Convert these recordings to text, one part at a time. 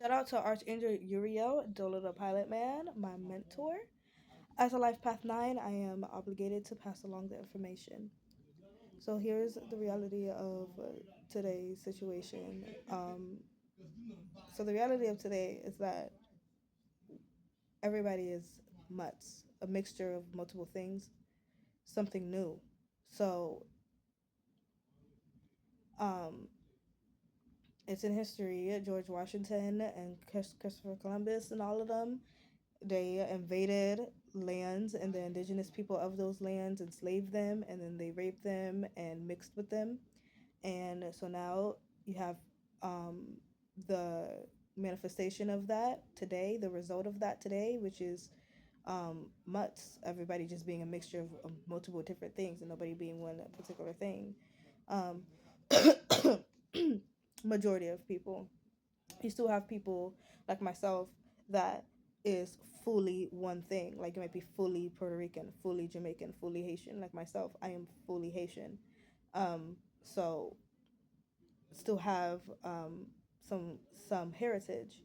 Shout out to Archangel Uriel, Dolo the Pilot Man, my mentor. As a Life Path 9, I am obligated to pass along the information. So here's the reality of today's situation. So the reality of today is that everybody is mutts, a mixture of multiple things, something new. So um, it's in history. George Washington and Christopher Columbus and all of them, they invaded lands and the indigenous people of those lands, enslaved them, and then they raped them and mixed with them. And so now you have um, the manifestation of that today, the result of that today, which is mutts, everybody just being a mixture of multiple different things and nobody being one particular thing. Um, Majority of people. You still have people like myself that is fully one thing. Like you might be fully Puerto Rican, fully Jamaican, fully Haitian. Like myself, I am fully Haitian. So still have some some heritage,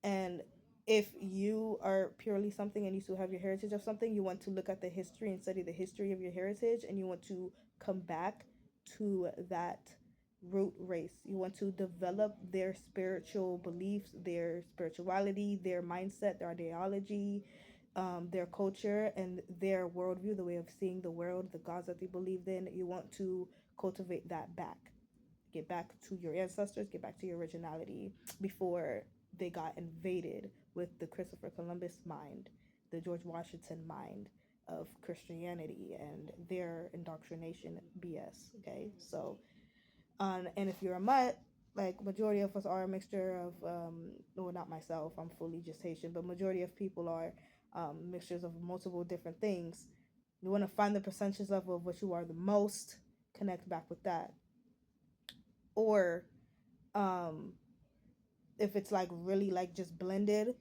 and if you are purely something and you still have your heritage of something, you want to look at the history and study the history of your heritage, and you want to come back to that root race. You want to develop their spiritual beliefs, their spirituality, their mindset, their ideology, their culture, and their worldview, the way of seeing the world, the gods that they believed in. You want to cultivate that back. Get back to your ancestors, get back to your originality before they got invaded with the Christopher Columbus mind, the George Washington mind of Christianity and their indoctrination BS. Okay, so and if you're a mutt, like majority of us are a mixture of well, not myself, I'm fully just Haitian, but majority of people are mixtures of multiple different things. You want to find the percentage level of what you are the most, connect back with that. Or um if it's like really like just blended,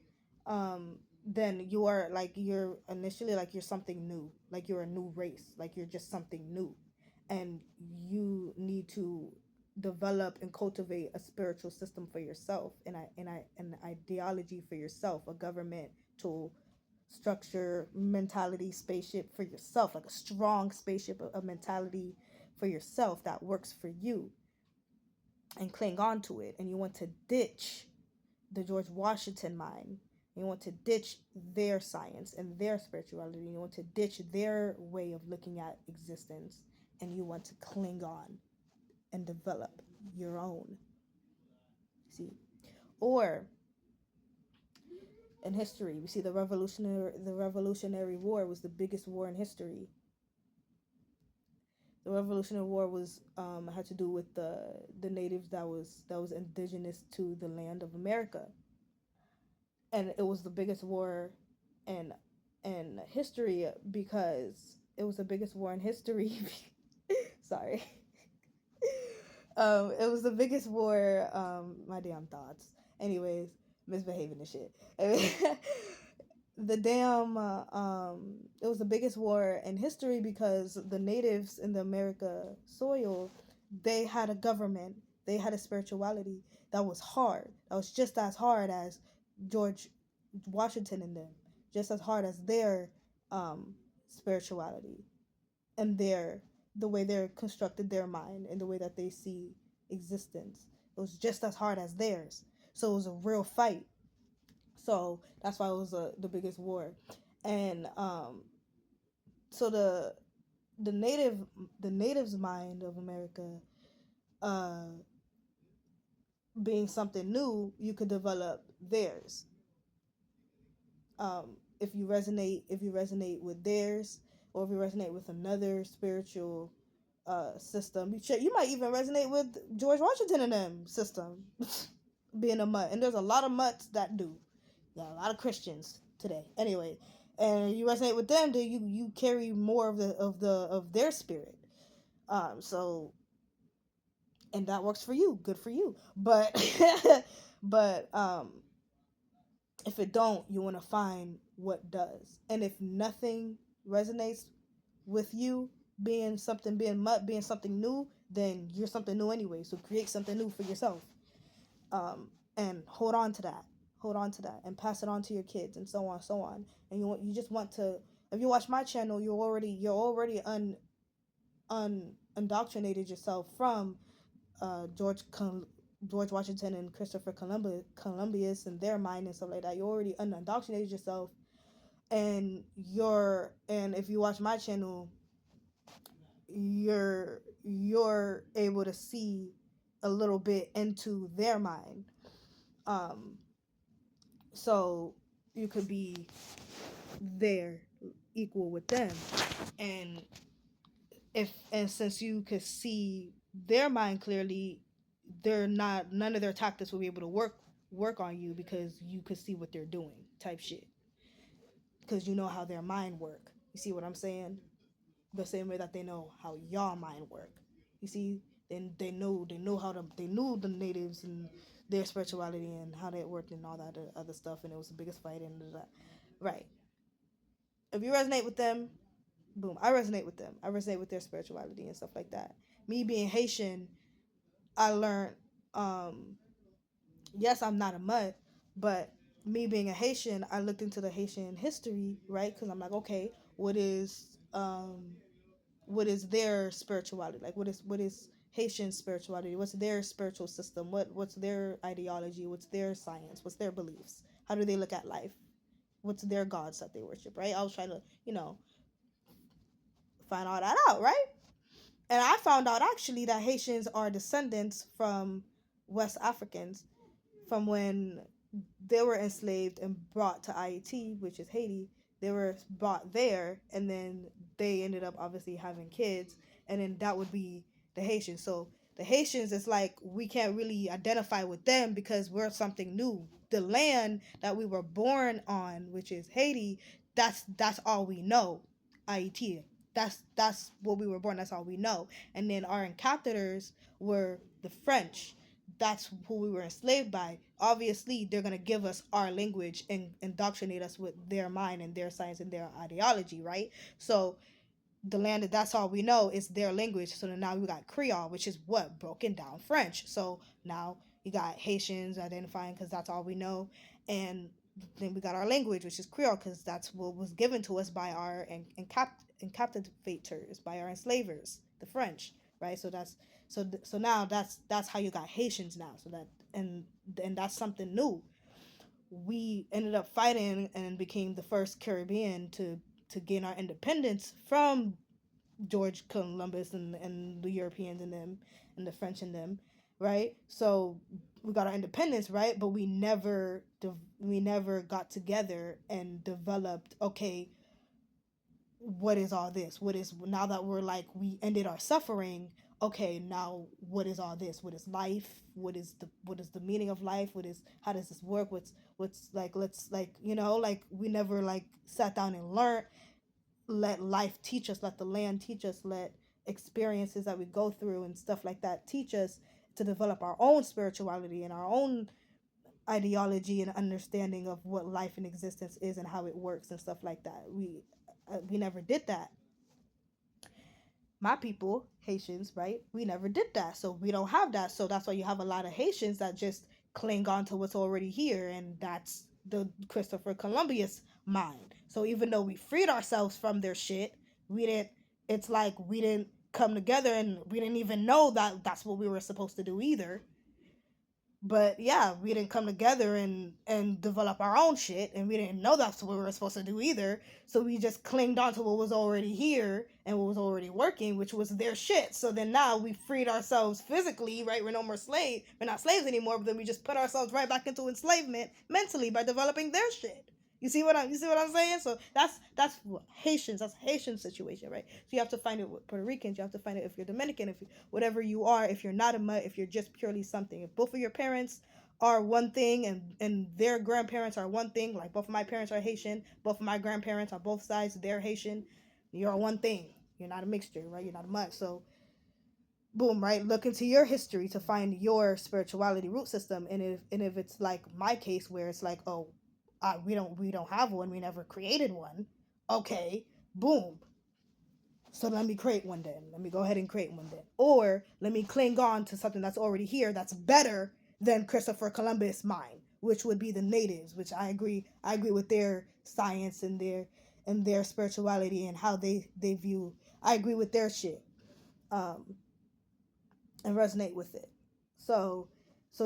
then you are like you're initially like you're something new, like you're a new race, like you're just something new, and you need to develop and cultivate a spiritual system for yourself, and an ideology for yourself, a governmental structure, mentality, spaceship for yourself, like a strong spaceship, a mentality for yourself that works for you, and cling on to it. And you want to ditch the George Washington mind. You want to ditch their science and their spirituality. You want to ditch their way of looking at existence. And you want to cling on and develop your own. See? Or in history, we see the Revolutionary War was the biggest war in history. The Revolutionary War was had to do with the natives that was indigenous to the land of America, and it was the biggest war in history because it was the biggest war in history. Sorry. It was the biggest war. My damn thoughts. Anyways, misbehaving and shit. The damn. It was the biggest war in history because the natives in the America soil, they had a government. They had a spirituality that was hard. That was just as hard as George Washington and them. Just as hard as their spirituality and the way they're constructed their mind and the way that they see existence. It was just as hard as theirs. So it was a real fight. So that's why it was the biggest war. And so the native the natives mind of America, uh being something new, you could develop theirs. If you resonate with theirs, or if you resonate with another spiritual system, you might even resonate with George Washington and them system. Being a mutt, and there's a lot of mutts that do. There are a lot of Christians today anyway, and you resonate with them, then you carry more of their spirit. So, and that works for you, good for you. But but if it don't, you want to find what does. And if nothing resonates with you, being mutt, being something new, then you're something new anyway. So create something new for yourself, and hold on to that. hold on to that and pass it on to your kids and so on, so on. And you just want to, if you watch my channel, you're already indoctrinated yourself from uh, George George Washington and Christopher Columbus and their mind and stuff like that. You already indoctrinated yourself, and if you watch my channel, you're able to see a little bit into their mind. Um, so you could be there equal with them, and since you could see their mind clearly, none of their tactics will be able to work on you because you could see what they're doing type shit, because you know how their mind work. You see what I'm saying? The same way that they know how y'all mind work. You see, then they knew the natives and their spirituality and how they worked and all that other stuff, and it was the biggest fight and that. Right. If you resonate with them, boom, I resonate with them. I resonate with their spirituality and stuff like that. Me being Haitian, I learned, um, yes, I'm not a mutt, but me being a Haitian, I looked into the Haitian history, right? Because I'm like, okay, what is their spirituality? Like, what is Haitian spirituality? What's their spiritual system? What's their ideology? What's their science? What's their beliefs? How do they look at life? What's their gods that they worship? Right? I was trying to, find all that out, right? And I found out actually that Haitians are descendants from West Africans from when they were enslaved and brought to Haiti, which is Haiti. They were brought there, and then they ended up obviously having kids, and then that would be the Haitians. So the Haitians, it's like we can't really identify with them because we're something new. The land that we were born on, which is Haiti, that's all we know. Haiti. That's what we were born. That's all we know. And then our captors were the French. That's who we were enslaved by. Obviously, they're gonna give us our language and indoctrinate us with their mind and their science and their ideology, right? So the land that's all we know is their language. So now we got Creole, which is what broken down French. So now you got Haitians identifying because that's all we know, and then we got our language, which is Creole, because that's what was given to us by our captivators, by our enslavers, the French, right? So so now that's how you got Haitians now. So that and that's something new. We ended up fighting and became the first Caribbean to gain our independence from George Columbus and the Europeans and them and the French and them, right? So we got our independence, right? But we never got together and developed. Okay, what is all this? What is, now that we're like, we ended our suffering? Okay, now what is all this? What is life? What is the meaning of life? What is, how does this work? What's like, let's like, like we never like sat down and learned. Let life teach us, let the land teach us, let experiences that we go through and stuff like that teach us to develop our own spirituality and our own ideology and understanding of what life and existence is and how it works and stuff like that. We never did that. My people, Haitians, right? We never did that. So we don't have that. So that's why you have a lot of Haitians that just cling on to what's already here. And that's the Christopher Columbus mind. So even though we freed ourselves from their shit, we didn't, it's like we didn't come together and we didn't even know that that's what we were supposed to do either. But yeah, we didn't come together and develop our own shit, and we didn't know that's what we were supposed to do either. So we just clinged on to what was already here and what was already working, which was their shit. So then now we freed ourselves physically, right? We're no more slave. We're not slaves anymore. But then we just put ourselves right back into enslavement mentally by developing their shit. You see what I'm saying? So that's Haitians. That's Haitian situation, right? So you have to find it with Puerto Ricans. You have to find it if you're Dominican, if whatever you are. If you're not a mutt, if you're just purely something. If both of your parents are one thing and their grandparents are one thing, like both of my parents are Haitian, both of my grandparents on both sides, they're Haitian. You're one thing. You're not a mixture, right? You're not a mutt. So boom, right? Look into your history to find your spirituality root system, and if it's like my case where it's like, oh, we don't have one, we never created one. Okay, boom. So let me create one then. Let me go ahead and create one then. Or let me cling on to something that's already here that's better than Christopher Columbus' mind. which would be the natives, which I agree with their science and their spirituality and how they view. I agree with their shit, um, and resonate with it. So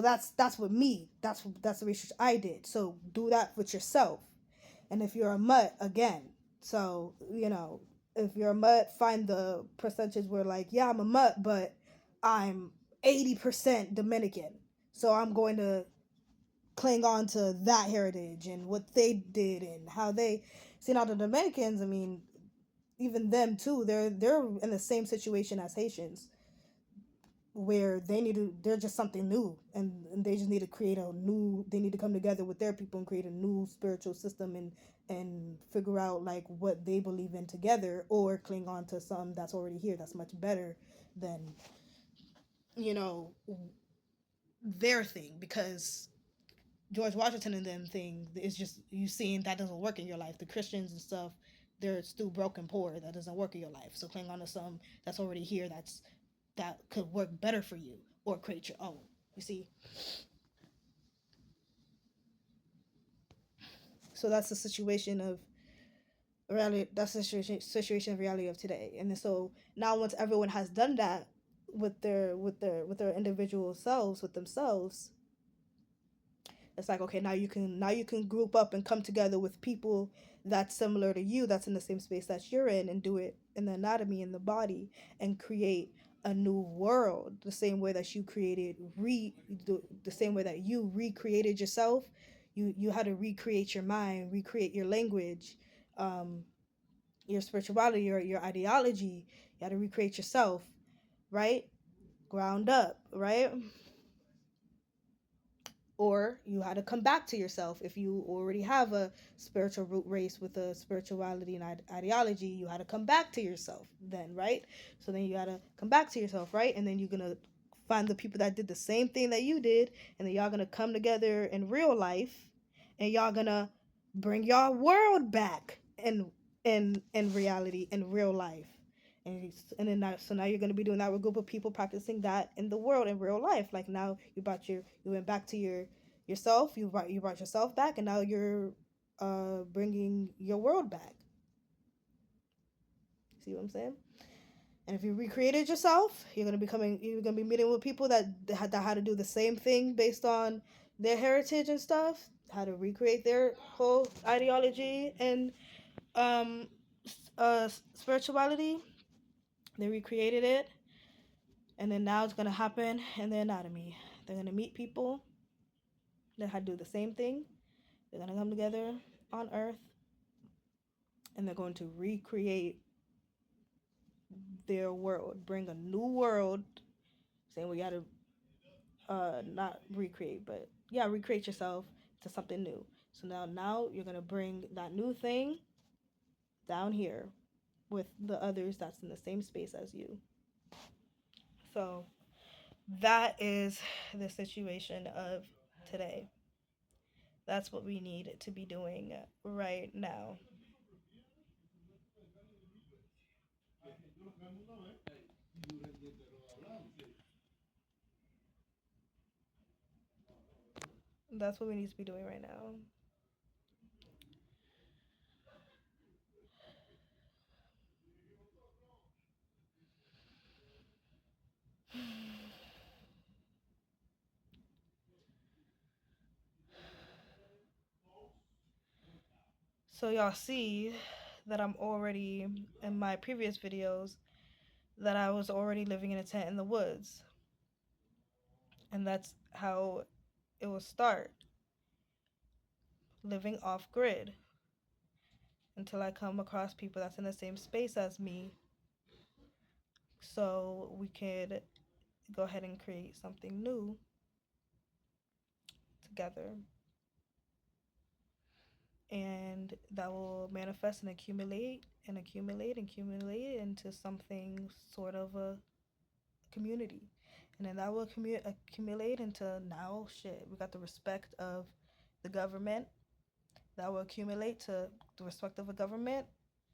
that's what me. That's the research I did. So do that with yourself. And if you're a mutt, again, so if you're a mutt, find the percentages where like, yeah, I'm a mutt, but I'm 80% Dominican. So I'm going to cling on to that heritage and what they did and how they see. Now the Dominicans, I mean, even them too, they're in the same situation as Haitians, where they're just something new, and they just need to create a new, they need to come together with their people and create a new spiritual system, and figure out like what they believe in together, or cling on to something that's already here that's much better than you know their thing. Because George Washington and them thing is just you seeing that doesn't work in your life. The Christians and stuff, they're still broken poor. That doesn't work in your life. So cling on to some that's already here, that could work better for you, or create your own. You see? So that's the situation of reality. That's the situation of reality of today. And so now, once everyone has done that with their individual selves, with themselves, it's like, okay, now you can group up and come together with people that's similar to you, that's in the same space that you're in, and do it in the anatomy, in the body, and create a new world the same way that you created the same way that you recreated yourself. You had to recreate your mind, recreate your language, um your spirituality, your ideology. You had to recreate yourself, right? Ground up, right? Or you had to come back to yourself. If you already have a spiritual root race with a spirituality and ideology, you had to come back to yourself then, right? So then you got to come back to yourself, right? And then you're going to find the people that did the same thing that you did, and then y'all going to come together in real life, and y'all going to bring y'all world back in reality, in real life. And then now, so now you're going to be doing that with a group of people, practicing that in the world, in real life. Like now you went back to yourself, you brought yourself back, and now you're bringing your world back. See what I'm saying? And if you recreated yourself, you're gonna be meeting with people that had to do the same thing based on their heritage and stuff, how to recreate their whole ideology and um spirituality. They recreated it, and then now it's gonna happen in the anatomy. They're gonna meet people that had to do the same thing. They're gonna come together on Earth, and they're going to recreate their world, bring a new world. Saying we gotta not recreate, but yeah, recreate yourself to something new. So now you're gonna bring that new thing down here with the others that's in the same space as you. So that is the situation of today. That's what we need to be doing right now. That's what we need to be doing right now. So y'all see that I'm already, in my previous videos, that I was already living in a tent in the woods. And that's how it will start, living off grid, until I come across people that's in the same space as me, so we could go ahead and create something new together. And that will manifest and accumulate and accumulate and accumulate into something sort of a community. And then that will accumulate into, now shit, we got the respect of the government. That will accumulate to the respect of a government.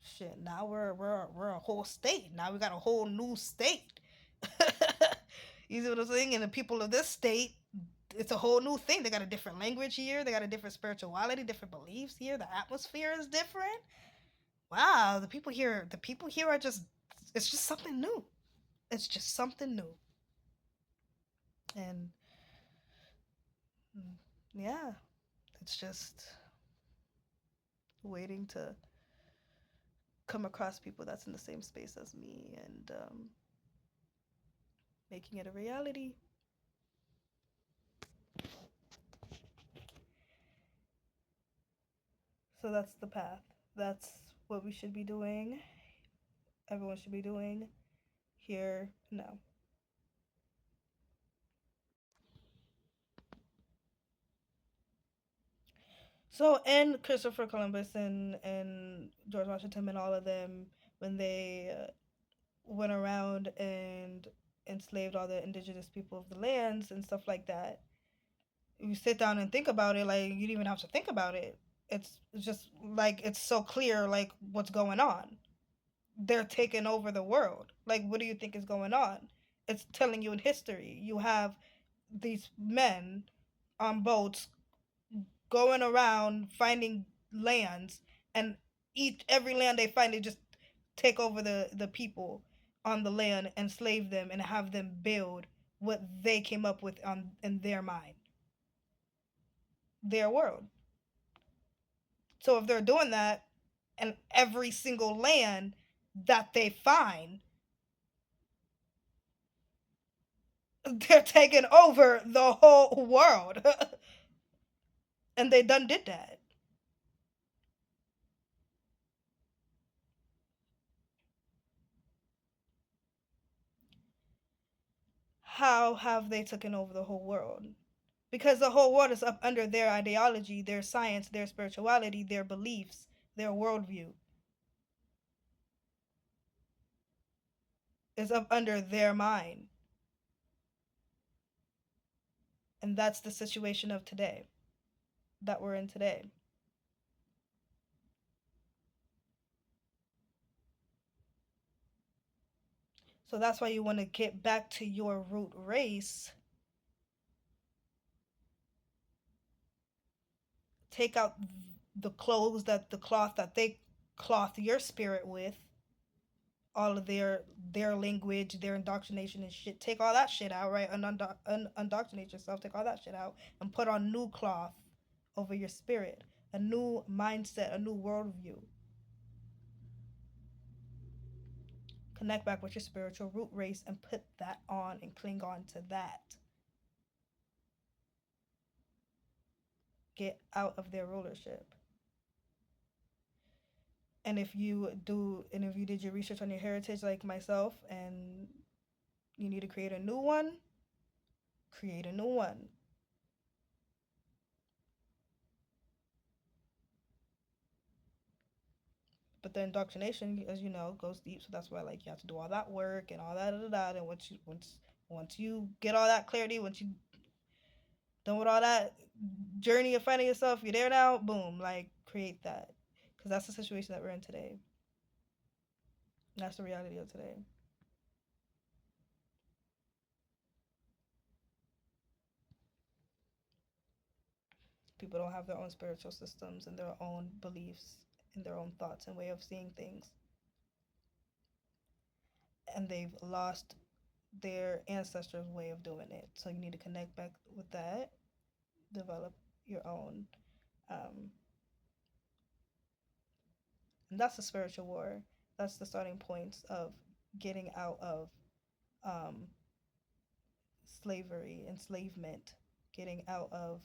Shit, now we're a whole state. Now we got a whole new state. You see what I'm saying? And the people of this state it's a whole new thing. They got a different language here. They got a different spirituality, different beliefs here. The atmosphere is different. Wow, the people here are just, it's just something new. It's just something new. And yeah, it's just waiting to come across people that's in the same space as me, and making it a reality. So that's the path. That's what we should be doing. Everyone should be doing here now. So, and Christopher Columbus and George Washington and all of them, when they went around and enslaved all the indigenous people of the lands and stuff like that, you sit down and think about it, like you don't even have to think about it. It's just like it's so clear, like what's going on. They're taking over the world. Like, what do you think is going on? It's telling you in history. You have these men on boats going around finding lands, and each every land they find, they just take over the people on the land, enslave them, and have them build what they came up with on in their mind, their world. So if they're doing that, and every single land that they find, they're taking over the whole world. And they done did that. How have they taken over the whole world? Because the whole world is up under their ideology, their science, their spirituality, their beliefs, their worldview. Is up under their mind. And that's the situation of today, that we're in today. So that's why you want to get back to your root race. Take out the clothes, that the cloth that they cloth your spirit with, all of their language, their indoctrination and shit. Take all that shit out, right? Undoctrinate yourself. Take all that shit out and put on new cloth over your spirit, a new mindset, a new worldview. Connect back with your spiritual root race and put that on and cling on to that. Get out of their rulership. And if you did your research on your heritage like myself, and you need to create a new one, create a new one. But the indoctrination, as you know, goes deep. So that's why, like, you have to do all that work and all that, and once you get all that clarity, once you done with all that journey of finding yourself, you're there now. Boom, like create that, because that's the situation that we're in today. That's the reality of today. People don't have their own spiritual systems and their own beliefs and their own thoughts and way of seeing things, and they've lost their ancestors' way of doing it. So you need to connect back with that, develop your own. Um, and that's the spiritual war. That's the starting points of getting out of um, slavery, enslavement, getting out of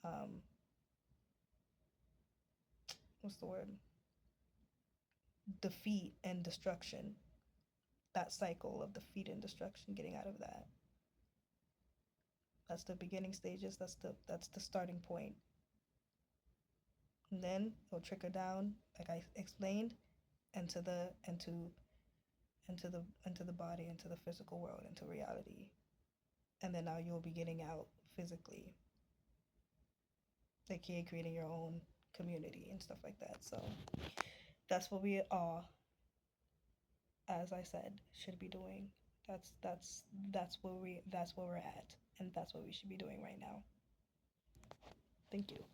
um, what's the word? Defeat and destruction. That cycle of defeat and destruction, getting out of that. That's the beginning stages. That's the starting point. And then it'll trickle down, like I explained, into the body, into the physical world, into reality. And then now you'll be getting out physically, aka creating your own community and stuff like that. So that's what we all, as I said, should be doing. That's where we're at, and that's what we should be doing right now. Thank you.